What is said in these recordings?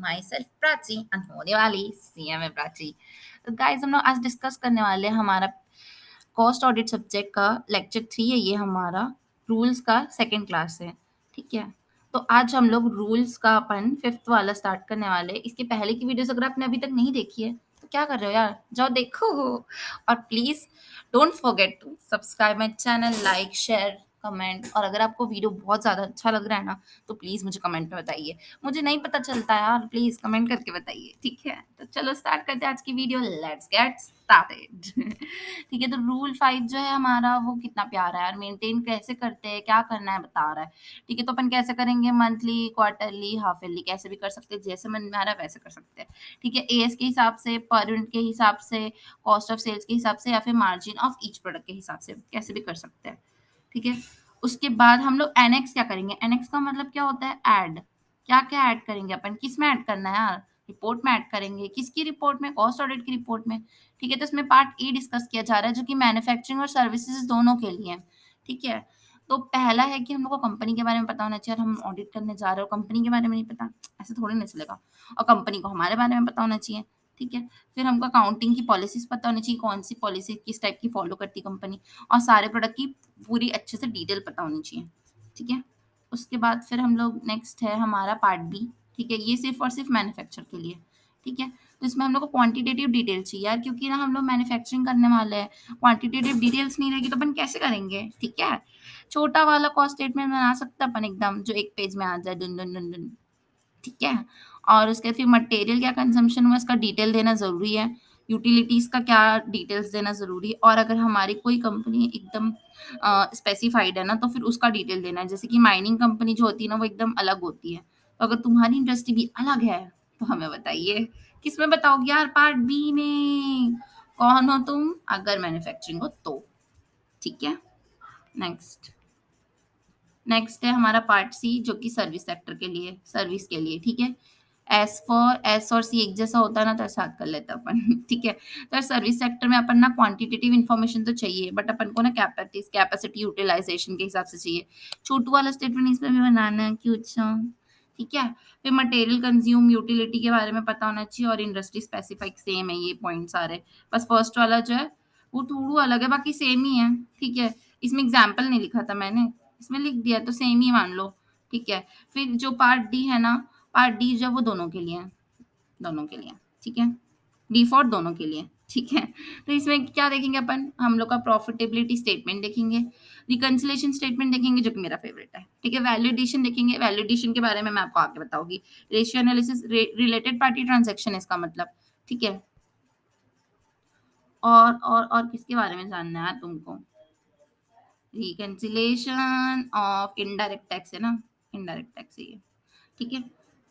My self Prachi and होने वाली CMA Prachi. तो गाइस हम लोग आज डिस्कस करने वाले हैं हमारा कॉस्ट ऑडिट सब्जेक्ट का लेक्चर 3 है। ये हमारा रूल्स का सेकंड क्लास है, ठीक है। तो आज हम लोग रूल्स का अपन 5th वाला स्टार्ट करने वाले हैं। इसके पहले की वीडियोस अगर आपने अभी तक नहीं देखी है तो क्या कर रहे हो यार, जाओ देखो। और please don't forget to subscribe my channel, like, share, comment. और अगर आपको वीडियो बहुत ज़्यादा अच्छा लग रहा है ना तो प्लीज़ मुझे कमेंट में बताइए, मुझे नहीं पता चलता यार, प्लीज़ कमेंट करके बताइए, ठीक है। तो चलो स्टार्ट करते हैं आज की वीडियो, लेट्स गेट स्टार्टेड। ठीक है, तो रूल 5 जो है हमारा वो कितना प्यारा है यार, मेंटेन कैसे करते हैं, क्या करना है बता रहा है। ठीक है, तो अपन कैसे करेंगे, मंथली, क्वार्टरली, हाफ ईयरली, कैसे भी कर सकते हैं, जैसे मन में आ रहा है वैसे कर सकते हैं। ठीक है, एएस के हिसाब से, पर यूनिट के हिसाब से, कॉस्ट ऑफ सेल्स के हिसाब से, या फिर मार्जिन ऑफ ईच प्रोडक्ट के हिसाब से, कैसे भी कर सकते हैं। ठीक है, उसके बाद हम लोग एनेक्स क्या करेंगे, एनेक्स का मतलब क्या होता है, ऐड। क्या क्या ऐड करेंगे अपन, किस में ऐड करना है यार, रिपोर्ट में ऐड करेंगे, किसकी रिपोर्ट में, कॉस्ट ऑडिट की रिपोर्ट में। ठीक है, तो इसमें पार्ट ए डिस्कस किया जा रहा है जो कि मैन्युफैक्चरिंग और सर्विसेज दोनों के लिए है। ठीक है, तो पहला है कि हम लोग को कंपनी के बारे में पता होना चाहिए, और हम ऑडिट करने जा रहे हो, कंपनी के बारे में नहीं पता, ऐसे थोड़ी ना चलेगा। और कंपनी को हमारे बारे में पता होना चाहिए। ठीक है, फिर हमको अकाउंटिंग की पॉलिसीज पता होनी चाहिए, कौन सी पॉलिसी किस टाइप की फॉलो करती है कंपनी, और सारे प्रोडक्ट की पूरी अच्छे से डिटेल पता होनी चाहिए। ठीक है, उसके बाद फिर हम लोग नेक्स्ट है हमारा पार्ट बी। ठीक है, ये सिर्फ और सिर्फ मैन्युफैक्चर के लिए। ठीक है, तो इसमें हम लोग को क्वांटिटेटिव डिटेल चाहिए यार, क्योंकि ना हम लोग मैन्युफैक्चरिंग करने वाले हैं, क्वांटिटेटिव डिटेल्स नहीं रहेगी तो अपन कैसे करेंगे। ठीक है, छोटा वाला कॉस्ट स्टेटमेंट बना सकते हैं अपन एकदम, जो एक पेज में आ जाए, डुन डुन डुन डुन। ठीक है, और उसके फिर मटेरियल क्या कंजम्पशन हुआ इसका डिटेल देना ज़रूरी है, यूटिलिटीज़ का क्या डिटेल्स देना ज़रूरी है, और अगर हमारी कोई कंपनी एकदम स्पेसिफाइड है ना तो फिर उसका डिटेल देना है। जैसे कि माइनिंग कंपनी जो होती है ना वो एकदम अलग होती है, तो अगर तुम्हारी इंडस्ट्री भी अलग है तो हमें बताइए। किस में बताओगे यार, पार्ट बी में। कौन हो तुम, अगर मैन्युफैक्चरिंग हो तो। ठीक है, नेक्स्ट नेक्स्ट है हमारा पार्ट सी जो कि सर्विस सेक्टर के लिए, सर्विस के लिए। ठीक है, एस और सी एक जैसा होता है ना, तो ऐसा याद कर लेते हैं अपन। ठीक है, तो सर्विस सेक्टर में अपन ना क्वांटिटेटिव इन्फॉर्मेशन तो चाहिए, बट अपन को ना कैपेसिटी यूटिलाइजेशन के हिसाब से चाहिए। छोटू वाला स्टेटमेंट इसमें भी बनाना है, क्यों? अच्छा, ठीक है। फिर मटेरियल कंज्यूम, यूटिलिटी के बारे में पता होना चाहिए, और इंडस्ट्री स्पेसिफिक सेम है ये पॉइंट सारे। बस फर्स्ट वाला जो है वो थोड़ा अलग है, बाकी सेम ही है। ठीक है, इसमें एग्जाम्पल नहीं लिखा था मैंने, इसमें लिख दिया, तो सेम ही मान लो। ठीक है, फिर जो पार्ट डी है ना, पार्ट डी जो है वो दोनों के लिए है, दोनों के लिए। ठीक है, डी फॉर दोनों के लिए। ठीक है, तो इसमें क्या देखेंगे अपन, हम लोग का प्रॉफिटेबिलिटी स्टेटमेंट देखेंगे, रिकंसिलेशन स्टेटमेंट देखेंगे जो कि मेरा फेवरेट है। ठीक है, वैल्यूएडिशन देखेंगे, वैल्यूएडिशन के बारे में मैं आपको आगे बताऊंगी। Ratio analysis, related party transaction इसका मतलब। ठीक है, और किसके बारे में जानना है तुमको, रिकंसिलेशन ऑफ इनडायरेक्ट टैक्स है ना, इनडायरेक्ट टैक्स है ये। ठीक है,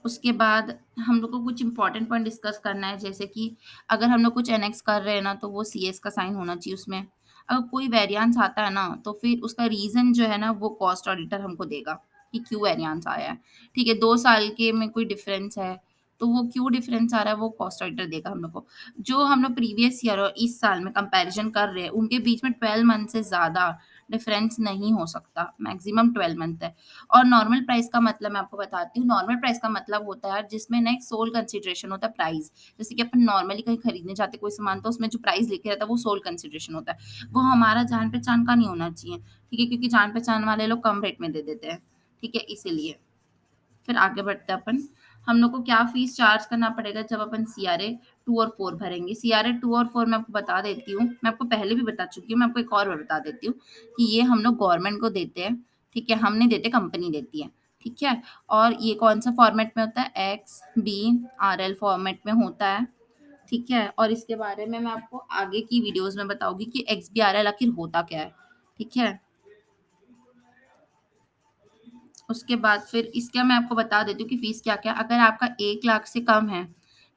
उसके बाद हम लोग को कुछ इंपॉर्टेंट पॉइंट डिस्कस करना है, जैसे कि अगर हम लोग कुछ एनेक्स कर रहे हैं ना तो वो सीएस का साइन होना चाहिए उसमें। अगर कोई वेरिएंस आता है ना तो फिर उसका रीजन जो है ना वो कॉस्ट ऑडिटर हमको देगा कि क्यों वेरिएंस आया है। ठीक है, 2 साल के में कोई डिफरेंस है तो वो क्यों डिफरेंस आ रहा है वो कॉस्ट ऑडिटर देगा हम लोग को। जो हम लोग प्रीवियस ईयर और इस साल में कंपैरिजन कर रहे हैं उनके बीच में 12 मंथ से ज़्यादा डिफरेंस नहीं हो सकता, मैक्सिमम 12 मंथ है। और नॉर्मल प्राइस का मतलब मैं आपको बताती हूँ, नॉर्मल प्राइस का मतलब होता है यार जिसमें ना एक सोल कंसिडरेशन होता है, प्राइस। जैसे कि अपन नॉर्मली कहीं खरीदने जाते कोई सामान तो उसमें जो प्राइस लिखे रहता है वो सोल कंसिडरेशन होता है, वो हमारा जान पहचान का नहीं होना चाहिए। ठीक है, क्योंकि जान पहचान वाले लोग कम रेट में दे देते हैं। ठीक है, इसीलिए फिर आगे बढ़ते हैं अपन। हम लोग को क्या फीस चार्ज करना पड़ेगा जब अपन सीआरए 2 और 4 भरेंगे। सीआरए 2 और 4 मैं आपको बता देती हूँ, मैं आपको पहले भी बता चुकी हूँ, मैं आपको एक और बार बता देती हूँ कि ये हम लोग गवर्नमेंट को देते हैं। ठीक है, हम नहीं देते, कंपनी देती है। ठीक है, और ये कौन सा फॉर्मेट में होता है, XBRL फॉर्मेट में होता है। ठीक है, और इसके बारे में मैं आपको आगे की वीडियोस में बताऊंगी कि XBRL आखिर होता क्या है। ठीक है, उसके बाद फिर इसका मैं आपको बता देती हूँ कि फीस क्या क्या। अगर आपका 1 लाख से कम है,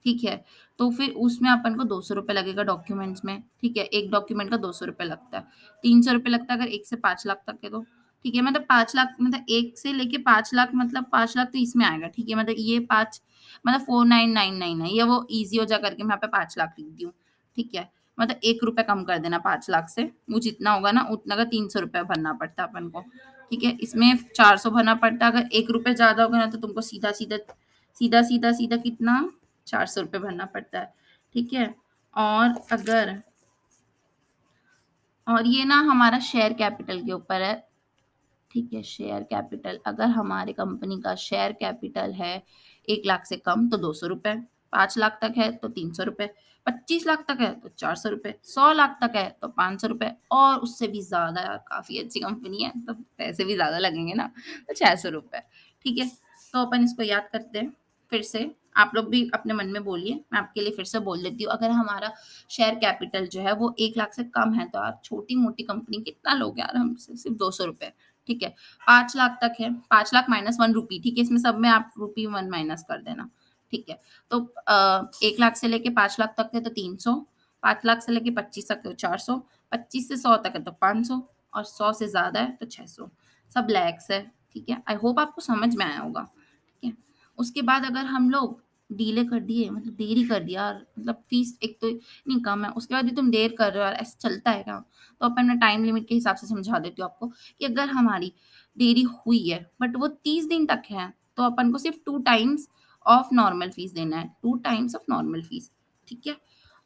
ठीक है, तो फिर उसमें अपन को 200 रुपये लगेगा डॉक्यूमेंट्स में। ठीक है, एक डॉक्यूमेंट का 200 रुपये लगता है। 300 रुपये लगता है अगर 1 से 5 लाख तक के। तो ठीक है, मतलब 5 लाख, मतलब 1 से लेके 5 लाख, मतलब 5 लाख तो इसमें आएगा। ठीक है, मतलब ये 5, मतलब 4999 है, या वो ईजी हो जा करके मैं यहाँ पे 5 लाख लिख दी हूँ। ठीक है, मतलब 1 रुपये कम कर देना 5 लाख से, वो जितना होगा ना उतना का 300 रुपये भरना पड़ता है अपन को। ठीक है, इसमें 400 भरना पड़ता है, अगर 1 रुपये ज्यादा होगा ना तो तुमको सीधा सीधा सीधा सीधा सीधा कितना 400 रुपये भरना पड़ता है, ठीक है। और अगर और ये ना हमारा शेयर कैपिटल के ऊपर है, ठीक है। शेयर कैपिटल, अगर हमारे कंपनी का शेयर कैपिटल है 1 लाख से कम तो 200 रुपये, 5 लाख तक है तो 300 रुपये, 25 लाख तक है तो 400 रुपये, 100 लाख तक है तो 500 रुपये, और उससे भी ज्यादा, यार काफी अच्छी कंपनी है तो पैसे भी ज्यादा लगेंगे ना, तो 600 रुपये, ठीक है। तो अपन इसको याद करते हैं फिर से। आप लोग भी अपने मन में बोलिए, मैं आपके लिए फिर से बोल देती हूँ। अगर हमारा शेयर कैपिटल जो है वो 1 लाख से कम है, तो आप छोटी मोटी कंपनी कितना लोगे यार हमसे, सिर्फ 200 रुपये, ठीक है। 5 लाख तक है, 5 लाख माइनस 1 रुपी, ठीक है। इसमें सब में आप रुपी 1 माइनस कर देना, ठीक है। तो 1 लाख से लेके 5 लाख तक है तो 300, 5 लाख से लेके 25 तक है तो 400, 25 से 100 तक है तो 500, और 100 से ज्यादा है तो 600। सब लैक्स है, ठीक है। आई होप आपको समझ में आया होगा, ठीक है। उसके बाद अगर हम लोग डीले कर दिए, मतलब देरी कर दिया, और मतलब फीस एक तो इतनी कम है, उसके बाद भी तुम देर कर रहे हो, और ऐसा चलता है क्या? तो अपन मैं टाइम लिमिट के हिसाब से समझा देती हूँ आपको, कि अगर हमारी देरी हुई है बट वो 30 दिन तक है, तो अपन को सिर्फ 2 टाइम्स ऑफ नॉर्मल फीस देना है, 2 टाइम्स ऑफ नॉर्मल फीस, ठीक है।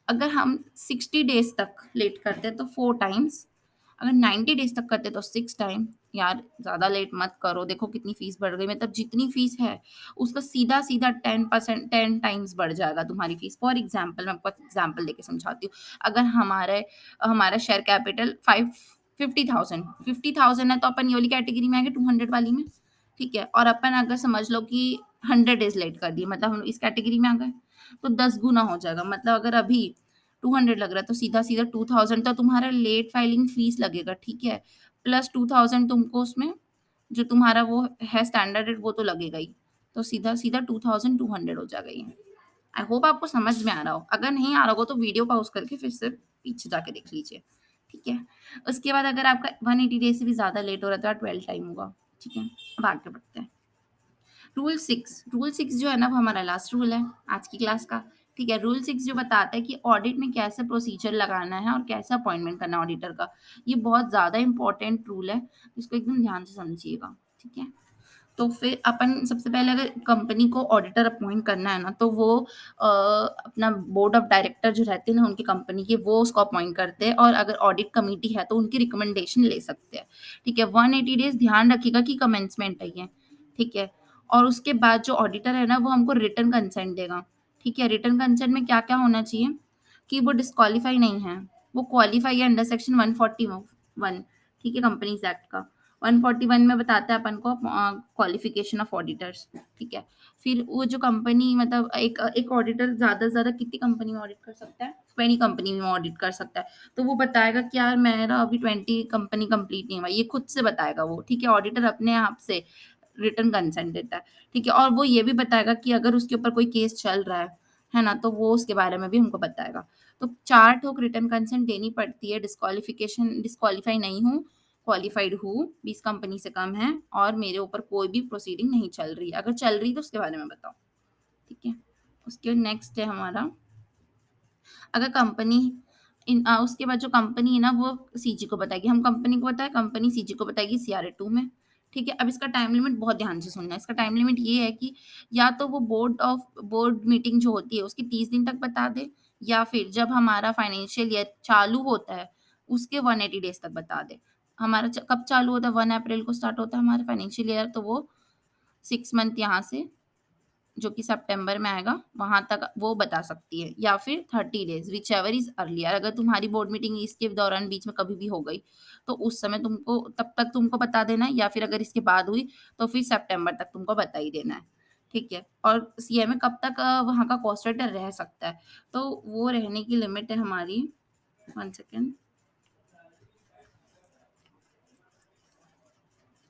अगर हम 60 डेज तक लेट करते हैं तो 4 टाइम्स, अगर 90 डेज तक करते तो 6 टाइम। यार ज्यादा लेट मत करो, देखो कितनी फीस बढ़ गई, मतलब जितनी फीस है उसका सीधा सीधा 10%, 10 टाइम्स बढ़ जाएगा तुम्हारी फीस। फॉर एग्जाम्पल, मैं आपको एग्जाम्पल देके समझाती हूँ। अगर हमारे हमारा शेयर कैपिटल 50,000 है, तो अपन ये वाली कैटेगरी में आएंगे 200 वाली में, ठीक है। और अपन अगर समझ लो कि 100 डेज लेट कर दिए, मतलब हम इस कैटेगरी में आ गए, तो 10 गुना हो जाएगा। मतलब अगर अभी 200 लग रहा है तो सीधा सीधा 2000 तो तुम्हारा लेट फाइलिंग फीस लगेगा, ठीक है। प्लस 2000 तुमको उसमें जो तुम्हारा वो है स्टैंडर्ड रेट, वो तो लगेगा ही। तो सीधा सीधा 2200 हो जाएगा ये। आई होप आपको समझ में आ रहा हो। अगर नहीं आ रहा हो तो वीडियो पॉज करके फिर से पीछे जाके देख लीजिए, ठीक है। उसके बाद अगर आपका 180 डेज से भी ज्यादा लेट हो रहा है तो 12 टाइम होगा, ठीक है। अब आगे बढ़ते हैं। रूल 6 जो है ना, वो हमारा लास्ट रूल है आज की क्लास का, ठीक है। रूल 6 जो बताता है कि ऑडिट में कैसे प्रोसीजर लगाना है और कैसे अपॉइंटमेंट करना है ऑडिटर का। ये बहुत ज्यादा इंपॉर्टेंट रूल है, इसको एकदम ध्यान से समझिएगा, ठीक है। तो फिर अपन सबसे पहले अगर कंपनी को ऑडिटर अपॉइंट करना है ना, तो वो अपना बोर्ड ऑफ डायरेक्टर जो रहते हैं ना उनकी कंपनी के, वो उसको अपॉइंट करते हैं। और अगर ऑडिट कमेटी है तो उनकी रिकमेंडेशन ले सकते हैं, ठीक है। 180 डेज ध्यान रखिएगा कि कमेंसमेंट है ये, ठीक है। और उसके बाद जो ऑडिटर है ना, वो हमको रिटर्न कंसेंट देगा, ठीक है। रिटर्न कंसेंट में क्या क्या होना चाहिए कि वो डिस्क्वालीफाई नहीं है, वो क्वालिफाई है अंडर सेक्शन 141, ठीक है, कंपनीज एक्ट का। 141 में बताता है अपन को क्वालिफिकेशन ऑफ ऑडिटर्स, ठीक है। फिर वो जो कंपनी, मतलब एक एक ऑडिटर ज्यादा से ज्यादा कितनी कंपनी में ऑडिट कर सकता है? 20 कंपनी में ऑडिट कर सकता है। तो वो बताएगा कि यार मेरा अभी 20 कंपनी कंप्लीट नहीं हुआ, ये खुद से बताएगा वो, ठीक है। ऑडिटर अपने आप से रिटर्न कंसेंट देता है, ठीक है। और वो ये भी बताएगा कि अगर उसके ऊपर कोई केस चल रहा है ना, तो वो उसके बारे में भी हमको बताएगा। तो 4 ठोक रिटर्न कंसेंट देनी पड़ती है। डिस्क्वालिफिकेशन, डिस्क्वालीफाई नहीं हूँ, क्वालिफाइड हूँ, 20 कंपनी से कम है, और मेरे ऊपर कोई भी प्रोसीडिंग नहीं चल रही। अगर चल रही तो उसके बारे में बताओ, ठीक है। उसके नेक्स्ट है हमारा, अगर कंपनी उसके बाद जो कंपनी है ना, वो सीजी को बताएगी। हम कंपनी को बताए, कंपनी सीजी को बताएगी CRA 2 में, ठीक है। अब इसका टाइम लिमिट बहुत ध्यान से सुनना है। इसका टाइम लिमिट ये है कि या तो वो बोर्ड मीटिंग जो होती है उसकी 30 दिन तक बता दे, या फिर जब हमारा फाइनेंशियल ईयर चालू होता है उसके 180 डेज तक बता दे। हमारा कब चालू होता है? 1 अप्रैल को स्टार्ट होता है हमारा फाइनेंशियल ईयर, तो वो 6 मंथ यहाँ से जो कि सितंबर में आएगा वहां तक वो बता सकती है, या फिर 30 days, which ever is earlier. अगर तुम्हारी बोर्ड मीटिंग इसके दौरान बीच में कभी भी हो गई तो उस समय तुमको, तब तक तुमको बता देना है, या फिर अगर इसके बाद हुई तो फिर सितंबर तक तुमको बता ही देना है, ठीक है। और CMA कब तक वहाँ का कॉस्ट राइटर रह सकता है? तो वो रहने की लिमिट है हमारी, 1 second,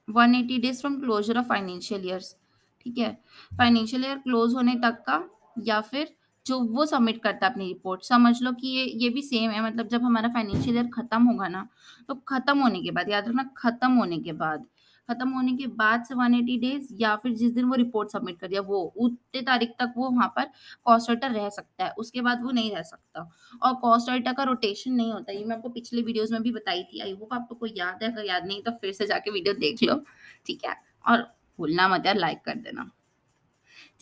180 days from closure of financial years, ठीक है। फाइनेंशियल ईयर क्लोज होने तक का, या फिर जो वो सबमिट करता है अपनी रिपोर्ट। समझ लो कि ये भी सेम है, मतलब जब हमारा फाइनेंशियल ईयर खत्म होगा ना, तो खत्म होने के बाद, याद रखना, खत्म होने के बाद से 180 डेज, या फिर जिस दिन वो रिपोर्ट सबमिट कर दिया वो उतने तारीख तक वो वहां पर कॉस्ट राइटर रह सकता है, उसके बाद वो नहीं रह सकता। और कॉस्ट राइटर का रोटेशन नहीं होता, ये मैं आपको पिछले वीडियोस में भी बताई थी। आई होप आपको कोई याद है, अगर याद नहीं तो फिर से जाके वीडियो देख लो, ठीक है। और भूलना मत यार, लाइक कर देना,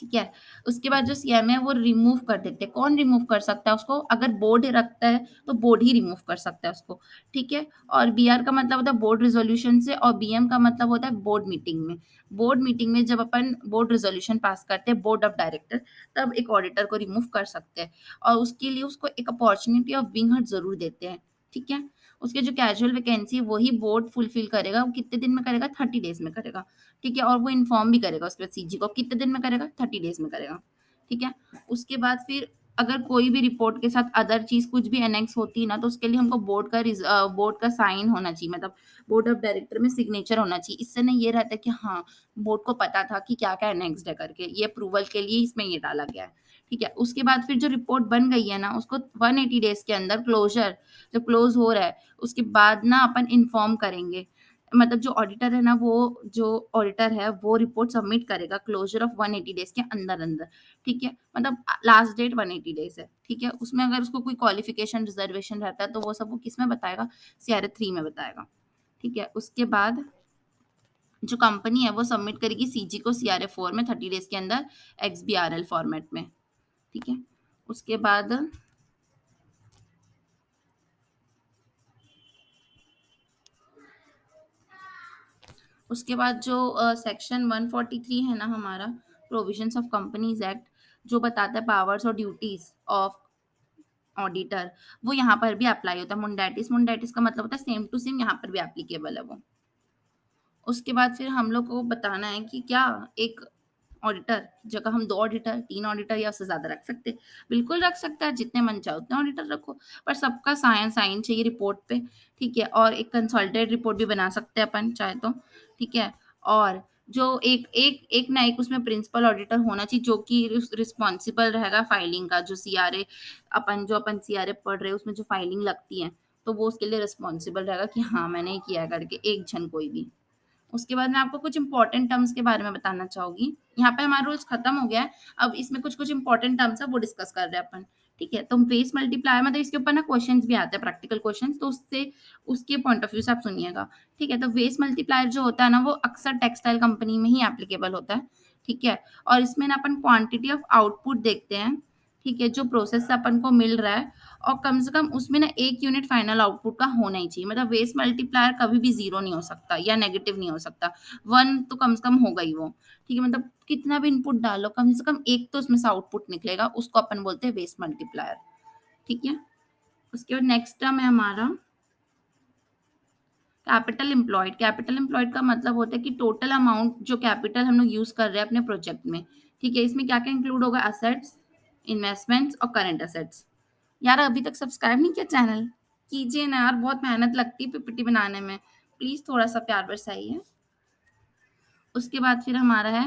ठीक है? उसके बाद जो सीएम है वो रिमूव कर देते हैं। कौन रिमूव कर सकता है उसको? अगर बोर्ड रखता है तो बोर्ड ही रिमूव कर सकता है उसको, ठीक है? और बीआर का मतलब होता है बोर्ड रिज़ॉल्यूशन से, और बीएम का मतलब होता है बोर्ड मीटिंग में। बोर्ड मीटिंग में जब अपन बोर्ड रिज़ॉल्यूशन पास करते हैं, बोर्ड ऑफ डायरेक्टर, तब एक ऑडिटर को रिमूव कर सकते हैं, और उसके लिए उसको एक अपॉर्च्युनिटी ऑफ बीइंग हर्ड ज़रूर देते हैं, ठीक है? उसके जो कैजुअल वैकेंसी है वही बोर्ड फुलफिल करेगा। वो कितने दिन में करेगा? 30 डेज़ में करेगा। ठीक है? और वो इन्फॉर्म भी करेगा उसके बाद सीजी को, कितने दिन में करेगा? 30 डेज़ में करेगा, ठीक है? उसके बाद फिर अगर कोई भी रिपोर्ट के साथ अदर चीज़ कुछ भी एनेक्स होती है ना, तो उसके लिए हमको बोर्ड का साइन होना चाहिए, मतलब बोर्ड ऑफ डायरेक्टर में सिग्नेचर होना चाहिए। इससे ना ये रहता है कि हाँ, बोर्ड को पता था कि क्या-क्या एनेक्स्ड है करके, ये अप्रूवल के लिए इसमें ये डाला गया है, ठीक है? उसके बाद फिर जो रिपोर्ट बन गई है ना, उसको 180 डेज़ के अंदर क्लोज़र, जब क्लोज़ हो रहा है, उसके बाद ना अपन इन्फॉर्म करेंगे, मतलब जो ऑडिटर है ना, वो जो ऑडिटर है वो रिपोर्ट सबमिट करेगा क्लोजर ऑफ 180 डेज के अंदर-अंदर, ठीक है? मतलब लास्ट डेट 180 डेज है, ठीक है? उसमें अगर उसको कोई क्वालिफिकेशन रिजर्वेशन रहता है तो वो सब वो किसमें बताएगा? सीआरए 3 में बताएगा, ठीक है? उसके बाद जो कंपनी है वो सबमिट करेगी सीजी को सीआरए 4 में 30 डेज के अंदर एक्सबीआरएल फॉर्मेट में, ठीक है? उसके बाद जो सेक्शन 143 है ना हमारा, प्रोविजंस ऑफ कंपनीज एक्ट, जो बताता है पावर्स और ड्यूटीज ऑफ ऑडिटर, वो यहाँ पर भी अप्लाई होता है। मुंडाइटिस मुंडाइटिस का मतलब होता है सेम टू सेम, यहाँ पर भी एप्लीकेबल है वो। उसके बाद फिर हम लोग को बताना है कि क्या एक ऑडिटर की जगह हम 2 ऑडिटर, 3 ऑडिटर या उससे ज़्यादा रख सकते हैं। बिल्कुल रख सकता है, जितने मन चाहे उतने ऑडिटर रखो, पर सबका साइन चाहिए रिपोर्ट पे, ठीक है? और एक कंसोलिडेटेड रिपोर्ट भी बना सकते हैं अपन चाहे तो, ठीक है? और जो एक एक एक ना एक उसमें प्रिंसिपल ऑडिटर होना चाहिए, जो कि रिस्पॉन्सिबल रहेगा फाइलिंग का, जो सीआरए अपन सीआरए पढ़ रहे हैं उसमें जो फाइलिंग लगती है, तो वो उसके लिए रिस्पॉन्सिबल रहेगा कि हाँ, मैंने ये किया है करके, एक जन कोई भी। उसके बाद मैं आपको कुछ इंपॉर्टेंट टर्म्स के बारे में बताना चाहूँगी। यहाँ पे हमारा रूल्स खत्म हो गया है। अब इसमें कुछ-कुछ इंपॉर्टेंट टर्म्स है वो डिस्कस कर रहे हैं अपन, ठीक है? तो वेस्ट मल्टीप्लायर मतलब इसके ऊपर ना क्वेश्चंस भी आते हैं, प्रैक्टिकल क्वेश्चंस, तो उससे उसके पॉइंट ऑफ व्यू से आप सुनिएगा, ठीक है? तो वेस्ट मल्टीप्लायर जो होता है ना, वो अक्सर टेक्सटाइल कंपनी में ही एप्लीकेबल होता है, ठीक है? और इसमें ना अपन क्वांटिटी ऑफ आउटपुट देखते हैं, ठीक है? जो प्रोसेस से अपन को मिल रहा है, और कम से कम उसमें ना 1 यूनिट फाइनल आउटपुट का होना ही चाहिए। मतलब वेस्ट मल्टीप्लायर कभी भी 0 नहीं हो सकता या नेगेटिव नहीं हो सकता। 1 तो कम से कम होगा ही वो, ठीक है? मतलब कितना भी इनपुट डालो, कम से कम 1 तो उसमें से आउटपुट निकलेगा, उसको अपन बोलते हैं वेस्ट मल्टीप्लायर, ठीक है? उसके बाद नेक्स्ट टर्म है हमारा कैपिटल एम्प्लॉयड का मतलब होता है कि टोटल अमाउंट जो कैपिटल हम लोग यूज़ कर रहे हैं अपने प्रोजेक्ट में, ठीक है? इसमें क्या-क्या इंक्लूड होगा? एसेट्स, इन्वेस्टमेंट्स और करंट एसेट्स। यार अभी तक सब्सक्राइब नहीं किया चैनल? कीजिए ना यार, बहुत मेहनत लगती है पीपीटी बनाने में। प्लीज़ थोड़ा-सा प्यार बरसाइए। उसके बाद फिर हमारा है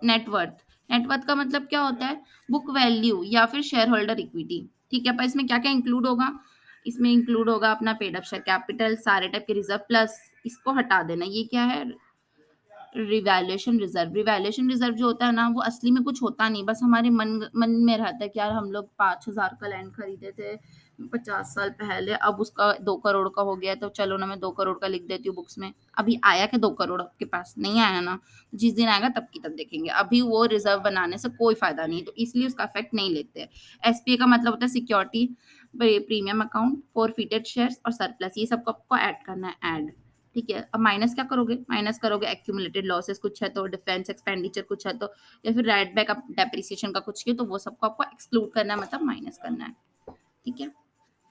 नेटवर्थ। नेटवर्थ का मतलब क्या होता है? बुक वैल्यू या फिर शेयर होल्डर इक्विटी, ठीक है? पर इसमें क्या-क्या इंक्लूड होगा? इसमें इंक्लूड होगा अपना पेड अप शेयर कैपिटल, सारे टाइप के रिजर्व, प्लस इसको हटा देना। ये क्या है? रिवैल्यूएशन रिजर्व जो होता है ना, वो असली में कुछ होता नहीं, बस हमारे मन मन में रहता है कि यार हम लोग 5,000 का लैंड खरीदे थे 50 साल पहले, अब उसका 2 करोड़ का हो गया, तो चलो ना मैं 2 करोड़ का लिख देती हूँ बुक्स में। अभी आया क्या 2 करोड़ आपके पास? नहीं आया ना। जिस दिन आएगा तब की तब देखेंगे। अभी वो रिजर्व बनाने से कोई फायदा नहीं, तो इसलिए उसका इफेक्ट नहीं लेते हैं। एसपीए का मतलब होता है security premium account, forfeited shares और सरप्लस, ये सबको आपको ऐड करना है, ऐड, ठीक है? अब माइनस क्या करोगे? माइनस करोगे एक्यूमुलेटेड लॉसेस कुछ है तो, डिफेंस एक्सपेंडिचर कुछ है तो, या फिर राइट बैक अप डेप्रिसिएशन का कुछ किया तो वो सबको आपको एक्सक्लूड करना है, मतलब माइनस करना है, ठीक है?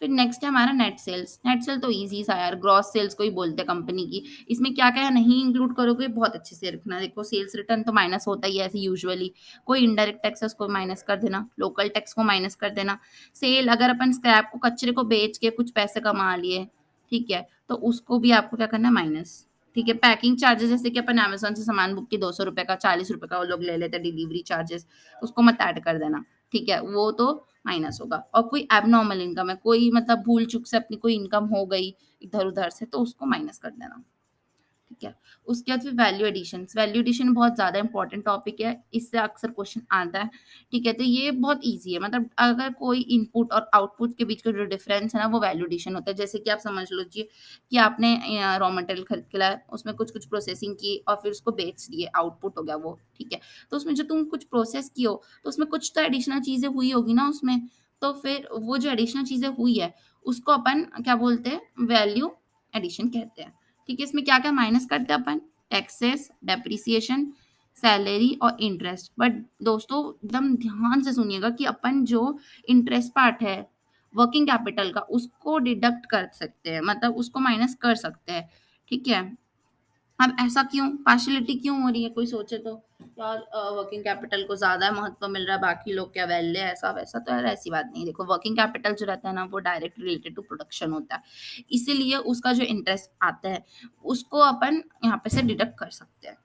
फिर नेक्स्ट है हमारा नेट सेल्स। नेट सेल तो ईज़ी सा यार, ग्रॉस सेल्स को ही बोलते हैं कंपनी की। इसमें क्या-क्या नहीं इंक्लूड करोगे बहुत अच्छे से रखना। देखो सेल्स रिटर्न तो माइनस होता ही है ऐसे यूजुअली। कोई इनडायरेक्ट टैक्स है उसको माइनस कर देना, लोकल टैक्स को माइनस कर देना। सेल अगर अपन स्क्रैप को, कचरे को बेच के कुछ पैसे कमा लिए, ठीक है? तो उसको भी आपको क्या करना है? माइनस, ठीक है? पैकिंग चार्जेस, जैसे कि अपन अमेज़न से सामान बुक किए ₹200 का, ₹40 का वो लोग ले लेते हैं डिलीवरी चार्जेस, उसको मत ऐड कर देना, ठीक है? वो तो माइनस होगा। और कोई एबनॉर्मल इनकम है, कोई मतलब भूल चूक से अपनी कोई इनकम हो गई इधर-उधर से, तो उसको माइनस कर देना, ठीक है। उसके बाद फिर वैल्यू एडिशन बहुत ज़्यादा इंपॉर्टेंट टॉपिक है, इससे अक्सर क्वेश्चन आता है। ठीक है, तो ये बहुत ईज़ी है, मतलब अगर कोई इनपुट और आउटपुट के बीच का जो डिफरेंस है ना, वो वैल्यू एडिशन होता है। जैसे कि आप समझ लीजिए कि आपने रॉ मटेरियल खरीद के लाए, उसमें कुछ-कुछ प्रोसेसिंग की और फिर उसको बेच दिए, आउटपुट हो गया वो, ठीक है। तो उसमें जो तुम कुछ प्रोसेस की हो, तो उसमें कुछ तो एडिशनल चीज़ें हुई होगी ना उसमें, तो फिर वो जो एडिशनल चीज़ें हुई है, उसको अपन क्या बोलते हैं? वैल्यू एडिशन कहते हैं। ठीक है, इसमें क्या-क्या माइनस करते हैं अपन? टैक्सेस, डेप्रिसिएशन, सैलरी और इंटरेस्ट। बट दोस्तों एकदम ध्यान से सुनिएगा कि अपन जो इंटरेस्ट पार्ट है वर्किंग कैपिटल का, उसको डिडक्ट कर सकते हैं, मतलब उसको माइनस कर सकते हैं। ठीक है, अब ऐसा क्यों, पार्शियलिटी क्यों हो रही है, कोई सोचे तो यार वर्किंग कैपिटल को ज्यादा महत्व मिल रहा है, बाकी लोग क्या वैल्यू है, ऐसा वैसा। तो यार ऐसी बात नहीं, देखो वर्किंग कैपिटल जो रहता है ना, वो डायरेक्ट रिलेटेड टू प्रोडक्शन होता है, इसीलिए उसका जो इंटरेस्ट आता है उसको अपन यहाँ पे से डिडक्ट कर सकते हैं।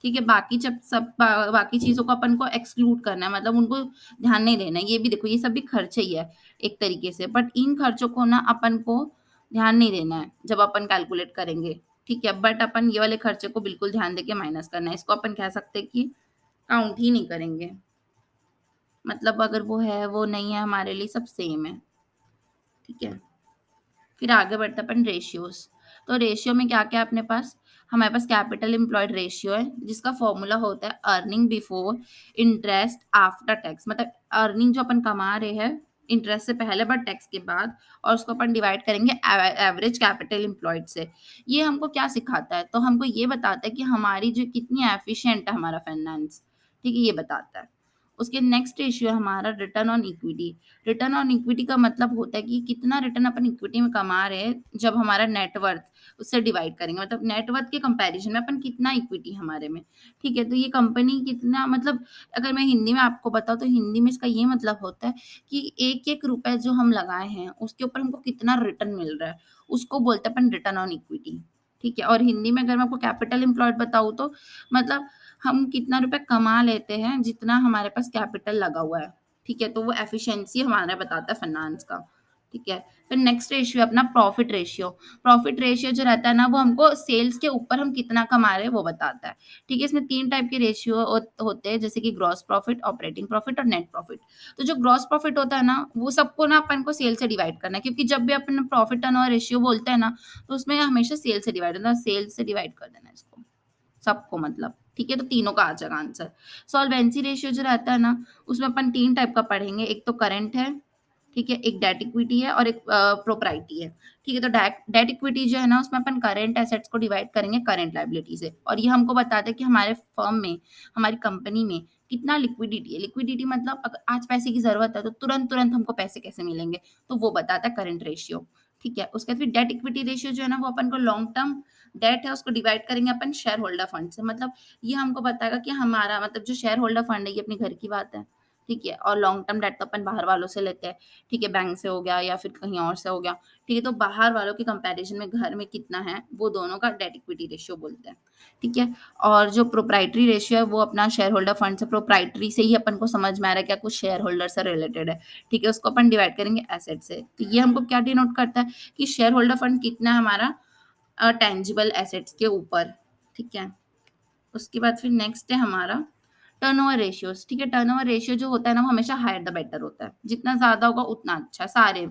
ठीक है, बाकी जब बाकी चीजों को अपन को एक्सक्लूड करना है, मतलब उनको ध्यान नहीं देना है। ये भी देखो, ये सब भी खर्चे ही है एक तरीके से, बट इन खर्चों को ना अपन को ध्यान नहीं देना है जब अपन कैलकुलेट करेंगे। ठीक है, बट अपन ये वाले खर्चे को बिल्कुल ध्यान देके माइनस करना है, इसको अपन कह सकते हैं कि काउंट ही नहीं करेंगे। मतलब अगर वो है वो नहीं है, हमारे लिए सब सेम है। ठीक है, फिर आगे बढ़ते हैं अपन रेशियोज। तो रेशियो में क्या क्या है अपने पास? हमारे पास कैपिटल एम्प्लॉयड रेशियो है, जिसका फॉर्मूला होता है earning before interest after tax. मतलब अर्निंग जो अपन कमा रहे हैं इंटरेस्ट से पहले बट टैक्स के बाद, और उसको अपन डिवाइड करेंगे एवरेज कैपिटल एम्प्लॉयड से। ये हमको क्या सिखाता है? तो हमको ये बताता है कि हमारी जो कितनी एफिशिएंट है हमारा फाइनेंस। ठीक है, ये बताता है। उसके नेक्स्ट रेशियो है हमारा return on equity. Return on equity का मतलब होता है कि कितना रिटर्न अपन इक्विटी में कमा रहे हैं जब हमारा नेटवर्थ उससे डिवाइड करेंगे, मतलब नेटवर्थ के कंपैरिजन में अपन कितना इक्विटी हमारे में। ठीक है, तो ये कंपनी कितना, मतलब अगर मैं हिंदी में आपको बताऊं तो हिंदी में इसका ये मतलब होता है कि एक एक रुपए जो हम लगाए हैं उसके ऊपर हमको कितना रिटर्न मिल रहा है, उसको बोलते हैं अपन रिटर्न ऑन इक्विटी। ठीक है, और हिंदी में अगर मैं आपको कैपिटल एम्प्लॉयड बताऊं तो मतलब हम कितना रुपए कमा लेते हैं जितना हमारे पास कैपिटल लगा हुआ है। ठीक है, तो वो एफिशिएंसी हमारा बताता है फाइनेंस का। ठीक है, फिर नेक्स्ट रेशियो अपना प्रॉफिट रेशियो। प्रॉफिट रेशियो जो रहता है ना, वो हमको सेल्स के ऊपर हम कितना कमा रहे हैं वो बताता है। ठीक है, इसमें 3 टाइप के रेशियो होते हैं, जैसे कि ग्रॉस प्रॉफिट, ऑपरेटिंग प्रॉफिट और नेट प्रॉफिट। तो जो ग्रॉस प्रॉफिट होता है ना, वो सबको ना अपन को सेल से डिवाइड करना है, क्योंकि जब भी अपन प्रॉफिट टर्नओवर रेशियो बोलते हैं ना, तो उसमें हमेशा सेल से डिवाइड होता है, सेल से डिवाइड कर देना है इसको सबको, मतलब ठीक है, तो तीनों का आ जाएगा आंसर। सॉल्वेंसी रेशियो जो रहता है ना, उसमें अपन 3 टाइप का पढ़ेंगे, एक तो करंट है, ठीक है, एक डेट इक्विटी है और एक प्रोप्राइटी है। ठीक है, तो डेट इक्विटी जो है ना, उसमें अपन करंट एसेट्स को डिवाइड करेंगे करंट लायबिलिटी से, और ये हमको बताता है कि हमारे फर्म में, हमारी कंपनी में कितना लिक्विडिटी है। लिक्विडिटी मतलब अगर आज पैसे की जरूरत है तो तुरंत तुरंत हमको पैसे कैसे मिलेंगे, तो वो बताता है करंट रेशियो। ठीक है, उसके बाद फिर डेट इक्विटी रेशियो जो है ना, वो अपन को लॉन्ग टर्म डेट है उसको डिवाइड करेंगे अपन शेयर होल्डर फंड से। मतलब ये हमको बताएगा कि हमारा मतलब जो शेयर होल्डर फंड है, ये अपने घर की बात है। ठीक है, और लॉन्ग टर्म डेट तो अपन बाहर वालों से लेते हैं। ठीक है, बैंक से हो गया या फिर कहीं और से हो गया। ठीक है, तो बाहर वालों के कंपैरिजन में घर में कितना है, वो दोनों का डेट इक्विटी रेशियो बोलते हैं। ठीक है, और जो प्रोप्राइटरी रेशियो है, वो अपना शेयर होल्डर फंड से, प्रोप्राइटरी से ही अपन को समझ में आ रहा है क्या कुछ शेयर होल्डर से रिलेटेड है। ठीक है, उसको अपन डिवाइड करेंगे एसेट से। तो ये हमको क्या डिनोट करता है कि शेयर होल्डर फंड कितना है हमारा टेंजिबल एसेट्स के ऊपर। ठीक है, उसके बाद फिर नेक्स्ट है हमारा टर्नओवर रेशियोज। ठीक है, टर्नओवर रेशियो जो होता है ना, वो हमेशा हायर द बेटर होता है, जितना ज्यादा होगा उतना अच्छा सारे।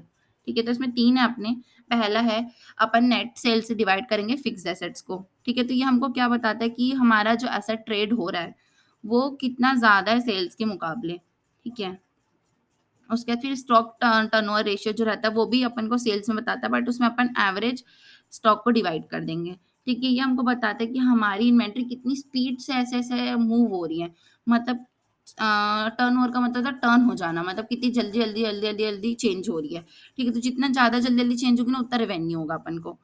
ठीक है, तो इसमें 3 है अपने। पहला है अपन नेट सेल से डिवाइड करेंगे फिक्स एसेट्स को। ठीक है, तो ये हमको क्या बताता है कि हमारा जो एसेट ट्रेड हो रहा है वो कितना ज्यादा है सेल्स के मुकाबले। ठीक है, उसके बाद फिर स्टॉक टर्नओवर रेशियो जो रहता है, वो भी अपन को सेल्स में बताता है, बट उसमें अपन एवरेज स्टॉक को डिवाइड कर देंगे। ठीक है, ये हमको बताता है कि हमारी इन्वेंट्री कितनी स्पीड से ऐसे ऐसे मूव हो रही है। मतलब टर्नओवर का मतलब था टर्न हो जाना, मतलब कितनी जल्दी जल्दी जल्दी जल्दी जल्दी चेंज हो रही है। ठीक है, तो जितना ज्यादा जल्दी जल्दी चेंज होगी ना, उतना रेवेन्यू होगा अपन को।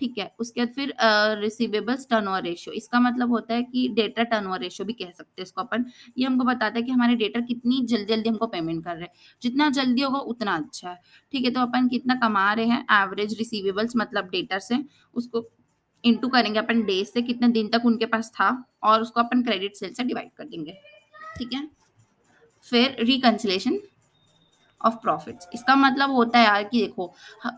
ठीक है, उसके बाद फिर रिसीवेबल्स टर्नओवर रेशियो। इसका मतलब होता है कि डेटा टर्नओवर रेशियो भी कह सकते हैं इसको अपन। ये हमको बताता है कि हमारे डेटा कितनी जल्दी जल्दी हमको पेमेंट कर रहे हैं, जितना जल्दी होगा उतना अच्छा है। ठीक है, तो अपन कितना कमा रहे हैं एवरेज रिसीवेबल्स मतलब डेटर से, उसको इंटू करेंगे अपन डेज से, कितने दिन तक उनके पास था, और उसको अपन क्रेडिट सेल से डिवाइड कर देंगे। ठीक है, फिर रिकंसिलेशन ऑफ प्रॉफिट्स। इसका मतलब होता है यार कि देखो,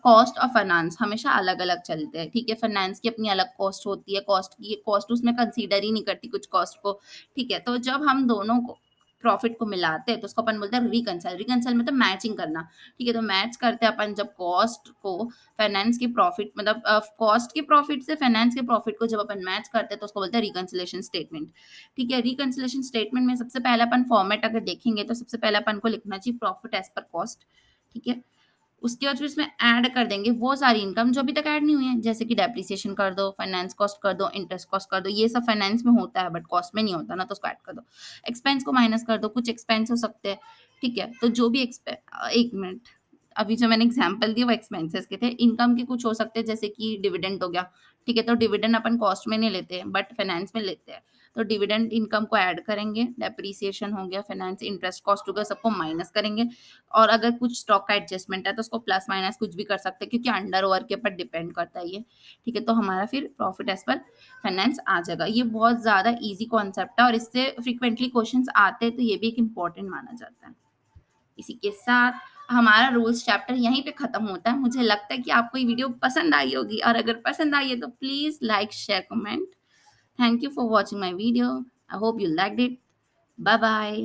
कॉस्ट और फाइनेंस हमेशा अलग अलग चलते हैं, ठीक है। फाइनेंस की अपनी अलग कॉस्ट होती है, कॉस्ट उसमें कंसीडर ही नहीं करती कुछ कॉस्ट को, ठीक है। तो जब हम दोनों को प्रॉफिट को मिलाते हैं तो उसको अपन बोलते हैं रिकंसाइल। रिकंसाइल मतलब मैचिंग करना, ठीक है। तो मैच करते हैं अपन जब कॉस्ट को फाइनेंस की प्रॉफिट, मतलब कॉस्ट के प्रॉफिट से फाइनेंस के प्रॉफिट को जब अपन मैच करते हैं तो उसको बोलते हैं रिकंसिलेशन स्टेटमेंट, ठीक है। रिकंसिलेशन स्टेटमेंट में सबसे पहले अपन फॉर्मेट अगर देखेंगे तो सबसे पहले अपन को लिखना चाहिए प्रॉफिट एज पर कॉस्ट, ठीक है। उसके बाद फिर इसमें ऐड कर देंगे वो सारी इनकम जो अभी तक ऐड नहीं हुई है, जैसे कि डेप्रिसिएशन कर दो, फाइनेंस कॉस्ट कर दो, इंटरेस्ट कॉस्ट कर दो। ये सब फाइनेंस में होता है बट कॉस्ट में नहीं होता ना, तो उसको ऐड कर दो। एक्सपेंस को माइनस कर दो, कुछ एक्सपेंस हो सकते हैं, ठीक है। तो जो भी एक मिनट, अभी जो मैंने एग्जांपल दिए वो एक्सपेंसेस के थे। इनकम के कुछ हो सकते हैं जैसे कि डिविडेंड हो गया, ठीक है। तो डिविडेंड अपन कॉस्ट में नहीं लेते हैं बट फाइनेंस में लेते हैं, तो डिविडेंड इनकम को ऐड करेंगे। डेप्रिसिएशन हो गया, फाइनेंस, इंटरेस्ट कॉस्ट हो गया, सबको माइनस करेंगे। और अगर कुछ स्टॉक का एडजस्टमेंट है तो उसको प्लस माइनस कुछ भी कर सकते हैं, क्योंकि अंडर ओवर के ऊपर डिपेंड करता है ये, ठीक है। तो हमारा फिर प्रॉफिट एज पर फाइनेंस आ जाएगा। ये बहुत ज़्यादा ईजी कॉन्सेप्ट है और इससे फ्रिक्वेंटली क्वेश्चंस आते हैं, तो ये भी एक इम्पॉर्टेंट माना जाता है। इसी के साथ हमारा रूल्स चैप्टर यहीं पे खत्म होता है। मुझे लगता है कि आपको ये वीडियो पसंद आई होगी, और अगर पसंद आई है तो please like, share, comment. Thank you for watching my video. I hope you liked it. Bye bye.